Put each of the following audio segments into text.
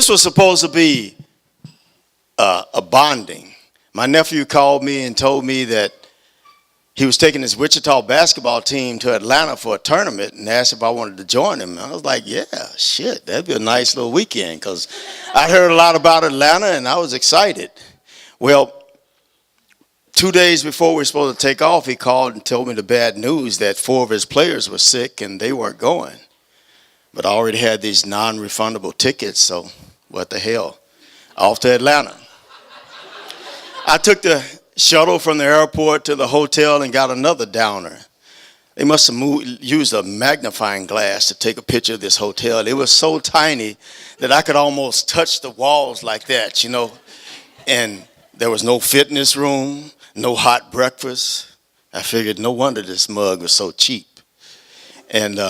This was supposed to be a bonding. My nephew called me and told me that he was taking his Wichita basketball team to Atlanta for a tournament and asked if I wanted to join him. I was like, yeah, shit, that'd be a nice little weekend because I heard a lot about Atlanta and I was excited. Well, 2 days before we were supposed to take off, he called and told me the bad news that 4 of his players were sick and they weren't going. But I already had these non-refundable tickets, so what the hell? Off to Atlanta. I took the shuttle from the airport to the hotel and got another downer. They must have used a magnifying glass to take a picture of this hotel. It was so tiny that I could almost touch the walls like that, And there was no fitness room, no hot breakfast. I figured no wonder this mug was so cheap. And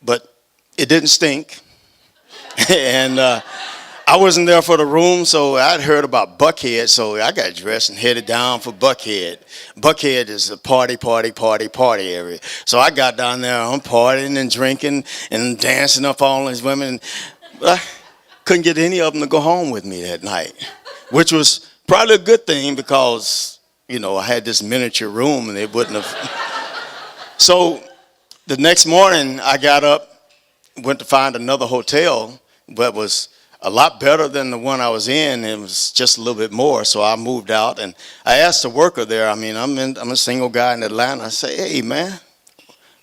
but it didn't stink. And I wasn't there for the room, so I'd heard about Buckhead, so I got dressed and headed down for Buckhead. Buckhead is a party area. So I got down there, I'm partying and drinking and dancing up all these women. But I couldn't get any of them to go home with me that night, which was probably a good thing because, I had this miniature room and they wouldn't have. So the next morning I got up, went to find another hotel, but was a lot better than the one I was in. It was just a little bit more, so I moved out. And I asked the worker there, I'm a single guy in Atlanta. I say, hey, man,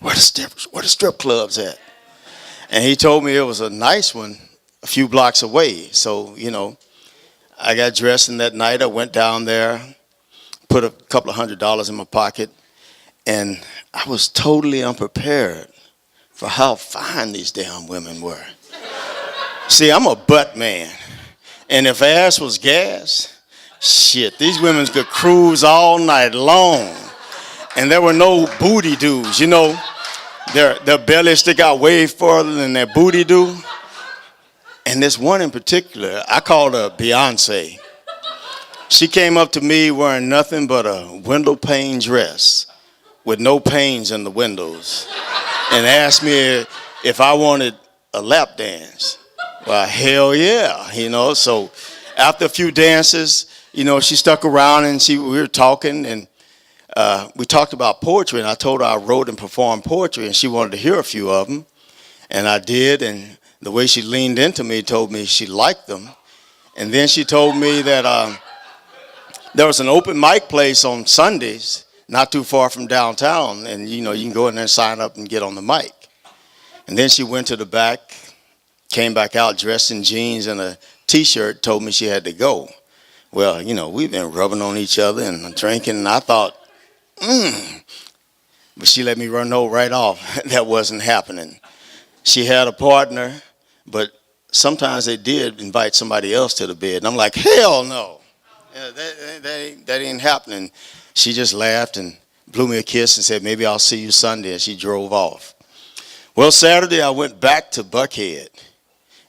where the strip clubs at? And he told me it was a nice one a few blocks away. So, I got dressed, and that night I went down there, put a couple of $100 in my pocket, and I was totally unprepared for how fine these damn women were. See, I'm a butt man, and if ass was gas, shit, these women could cruise all night long, and there were no booty dudes, their belly stick out way further than their booty do. And this one in particular, I called her Beyonce. She came up to me wearing nothing but a window pane dress with no panes in the windows and asked me if I wanted a lap dance. Well, hell yeah, So after a few dances, she stuck around and we were talking and we talked about poetry. And I told her I wrote and performed poetry and she wanted to hear a few of them. And I did. And the way she leaned into me told me she liked them. And then she told me that there was an open mic place on Sundays, not too far from downtown. And, you can go in there and sign up and get on the mic. And then she went to the back, came back out dressed in jeans and a T-shirt, told me she had to go. Well, we've been rubbing on each other and drinking, and I thought, But she let me know right off that wasn't happening. She had a partner, but sometimes they did invite somebody else to the bed. And I'm like, hell no. Yeah, that ain't happening. She just laughed and blew me a kiss and said, maybe I'll see you Sunday, and she drove off. Well, Saturday I went back to Buckhead.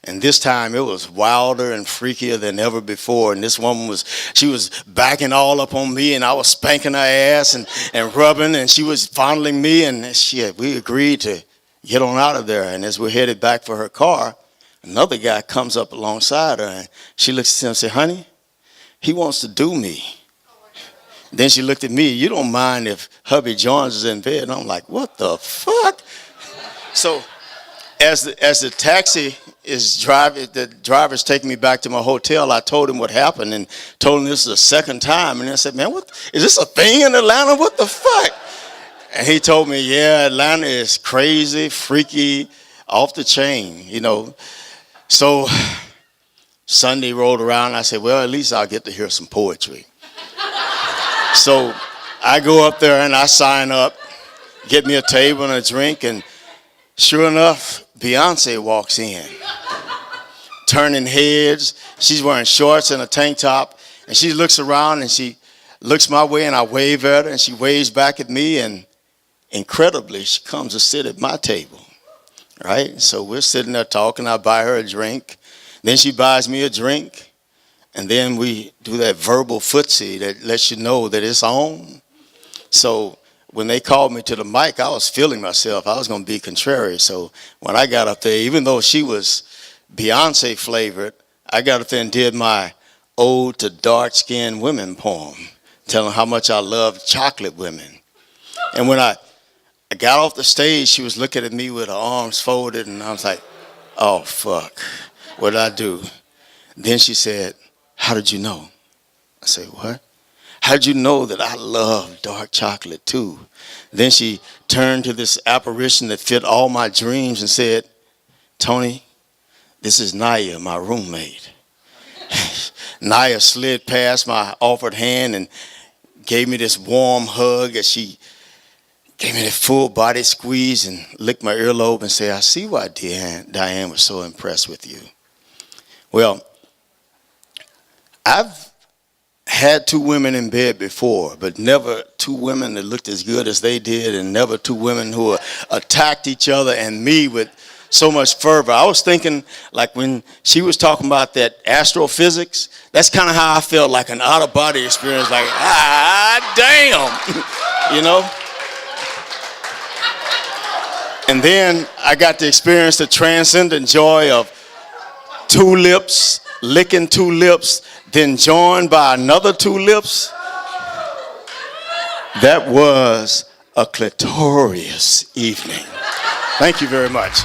And this time it was wilder and freakier than ever before. And this woman she was backing all up on me, and I was spanking her ass and rubbing, and she was fondling me. And we agreed to get on out of there. And as we're headed back for her car, another guy comes up alongside her, and she looks at him and says, honey, he wants to do me. Then she looked at me, you don't mind if hubby joins us in bed? And I'm like, what the fuck? So as the taxi is driving, the driver's taking me back to my hotel, I told him what happened and told him this is the second time. And I said, man, what is this a thing in Atlanta? What the fuck? And he told me, yeah, Atlanta is crazy, freaky, off the chain, So Sunday rolled around, and I said, well, at least I'll get to hear some poetry. So I go up there and I sign up, get me a table and a drink, and sure enough, Beyonce walks in, turning heads. She's wearing shorts and a tank top, and she looks around and she looks my way, and I wave at her, and she waves back at me, and incredibly, she comes to sit at my table, right? So we're sitting there talking. I buy her a drink. Then she buys me a drink, and then we do that verbal footsie that lets you know that it's on. So when they called me to the mic, I was feeling myself. I was going to be contrary. So when I got up there, even though she was Beyonce flavored, I got up there and did my ode to dark-skinned women poem, telling how much I love chocolate women. And when I got off the stage, she was looking at me with her arms folded, and I was like, oh, fuck, what did I do? Then she said, how did you know? I said, what? How did you know that I love dark chocolate too? Then she turned to this apparition that fit all my dreams and said, Tony, this is Naya, my roommate. Naya slid past my offered hand and gave me this warm hug as she gave me that full body squeeze and licked my earlobe and said, I see why Diane was so impressed with you. Well, I've had two women in bed before, but never two women that looked as good as they did, and never two women who attacked each other and me with so much fervor. I was thinking, like when she was talking about that astrophysics, that's kind of how I felt, like an out-of-body experience, like, damn, you know? And then I got to experience the transcendent joy of two lips, licking two lips, then joined by another two lips. That was a clitorious evening. Thank you very much.